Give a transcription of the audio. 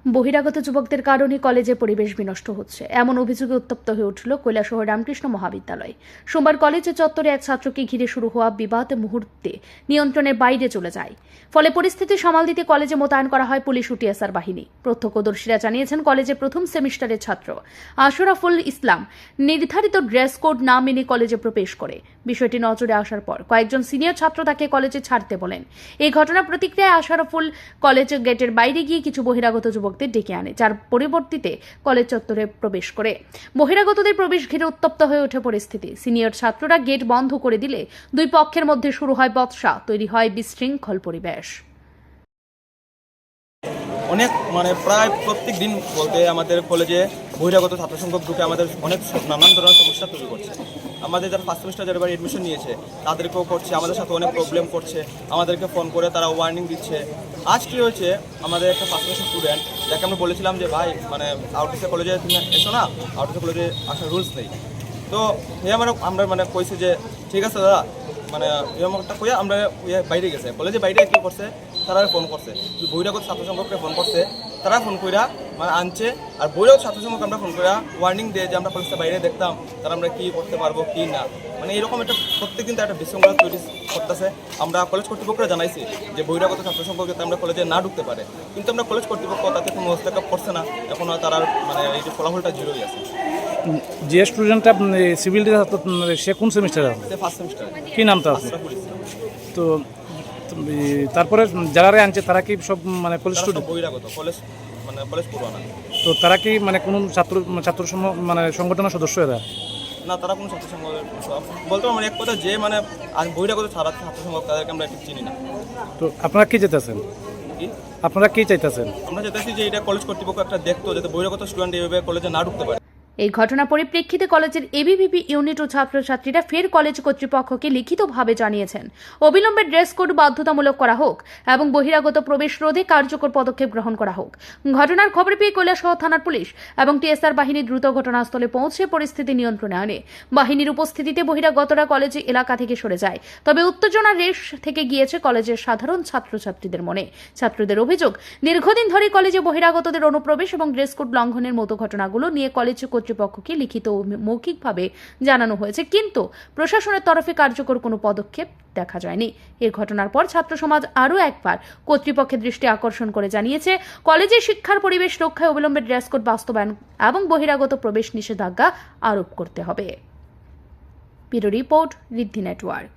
বহিরাগত যুবকদের কারণে কলেজের পরিবেশ বিনষ্ট হচ্ছে এমন অভিযোগে উত্তপ্ত হয়ে উঠল কৈলাসহর রামকৃষ্ণ মহাবিদ্যালয়। সোমবার কলেজের চত্বরে এক ছাত্রকে ঘিরে শুরু হওয়া বিবাদ মুহূর্তে নিয়ন্ত্রণের বাইরে চলে যায়। ফলে পরিস্থিতি সামাল দিতে কলেজে মোতায়েন করা হয় পুলিশ ও টিএসআর বাহিনী। প্রত্যক্ষদর্শীরা জানিয়েছেন, কলেজের প্রথম সেমিস্টারের ছাত্র আশরাফুল ইসলাম নির্ধারিত ড্রেস কোড না মেনে কলেজে প্রবেশ করে। বিষয়টি নজরে আসার পর কয়েকজন সিনিয়র ছাত্র তাকে কলেজে ছাড়তে বলেন। এই ঘটনার প্রতিক্রিয়ায় আশরাফুল কলেজের গেটের বাইরে গিয়ে কিছু বহিরাগত যুবকদের ডেকে আনে, যার পরিবর্তিতে কলেজ চত্বরে প্রবেশ করে। বহিরাগতদের প্রবেশ ঘিরে উত্তপ্ত হয়ে ওঠে পরিস্থিতি। সিনিয়র ছাত্ররা গেট বন্ধ করে দিলে দুই পক্ষের মধ্যে শুরু হয় বচসা, তৈরি হয় বিশৃঙ্খল পরিবেশ। অনেক প্রায় প্রত্যেক দিন বলতে আমাদের কলেজে বহিরাগত ছাত্র সংখ্যক ঢুকে আমাদের অনেক নানান ধরনের সমস্যা তৈরি করছে। আমাদের যারা ফার্স্ট সেমিস্টার যারা এডমিশন নিয়েছে তাদেরকেও করছে, আমাদের সাথে অনেক প্রবলেম করছে, আমাদেরকে ফোন করে তারা ওয়ার্নিং দিচ্ছে। আজ কি হয়েছে, আমাদের একটা ফার্স্ট সেমিস্টার স্টুডেন্ট যাকে আমরা বলেছিলাম যে ভাই আউটডোর কলেজে তুমি এসো না, আউটডোর কলেজে আসার রুলস নেই। তো আমরা কইছে যে ঠিক আছে দাদা, একটা কইয়া আমরা বাইরে গেছে, কলেজে বাইরে কী করছে তারা ফোন করছে, বহিরাগত ছাত্র সংখ্যককে ফোন করছে, তারা ফোন কইরা আনছে। আর বহিরাগত ছাত্র সংখ্যক আমরা ফোন কইরা ওয়ার্নিং দিয়ে যে আমরা কলেজটা বাইরে দেখতাম তারা আমরা কী করতে পারবো কি না, এরকম একটা প্রত্যেকদিন একটা বিশৃঙ্খলা তৈরি করতেছে। আমরা কলেজ কর্তৃপক্ষরা জানাইছি যে বহিরাগত ছাত্র সংখ্যক যাতে আমরা কলেজে না ঢুকতে পারে, কিন্তু আমরা কলেজ কর্তৃপক্ষ তাতে কোনো হস্তক্ষেপ করছে না। এখন তারা এই যে ফলাফলটা জিরোই আছে। যে স্টুডেন্টটা সিভিল সে কোন সেমিস্টারে আছে? সে ফার্স্ট সেমিস্টার। কি নামটা আছে? তো তারপরে যারা আনছে তারা কি সব কলেজ স্টুডেন্ট? বহিরাগত কলেজ পড়ুয়া না। তো তারা কি কোনো ছাত্র সংগঠনের সদস্য এরা? না, তারা কোনো ছাত্র সংঘ বলতে এক কথা যে বহিরাগত ছাত্র সংঘ তাদেরকে আমরা একটু চিনি না। তো আপনারা কি চাইতেছেন? আপনারা কি চাইতেছেন? আমরা চাইতেছি যে এটা কলেজ কর্তৃপক্ষ একটা দেখতো, যাতে বহিরাগত স্টুডেন্ট এইভাবে কলেজে না ঢুকতে পারে। এই ঘটনার পরিপ্রেক্ষিতে কলেজের এবিভিপি ইউনিট ও ছাত্রছাত্রীরা ফের কলেজ কর্তৃপক্ষকে লিখিতভাবে জানিয়েছেন অবিলম্বে ড্রেস কোড বাধ্যতামূলক করা হোক এবং বহিরাগত প্রবেশ রোধে কার্যকর পদক্ষেপ গ্রহণ করা হোক। ঘটনার খবর পেয়ে কৈলাসহর থানার পুলিশ এবং টিএসআর বাহিনী দ্রুত ঘটনাস্থলে পৌঁছে পরিস্থিতি নিয়ন্ত্রণে আনে। বাহিনীর উপস্থিতিতে বহিরাগতরা কলেজ এলাকা থেকে সরে যায়, তবে উত্তেজনার রেশ থেকে গিয়েছে কলেজের সাধারণ ছাত্রছাত্রীদের মনে। ছাত্রদের অভিযোগ, দীর্ঘদিন ধরে কলেজে বহিরাগতদের অনুপ্রবেশ এবং ড্রেস কোড লঙ্ঘনের মতো ঘটনাগুলো নিয়ে কলেজ কর্তৃপক্ষকে লিখিত ও মৌখিকভাবে জানানো হয়েছে, কিন্তু প্রশাসনের তরফে কার্যকর কোনো পদক্ষেপ দেখা যায়নি। এর ঘটনার পর ছাত্র সমাজ আরও একবার কর্তৃপক্ষের দৃষ্টি আকর্ষণ করে জানিয়েছে, কলেজে শিক্ষার পরিবেশ রক্ষায় অবিলম্বে ড্রেস কোড বাস্তবায়ন এবং বহিরাগত প্রবেশ নিষেধাজ্ঞা আরোপ করতে হবে। ব্যুরো রিপোর্ট, ঋদ্ধি নেটওয়ার্ক।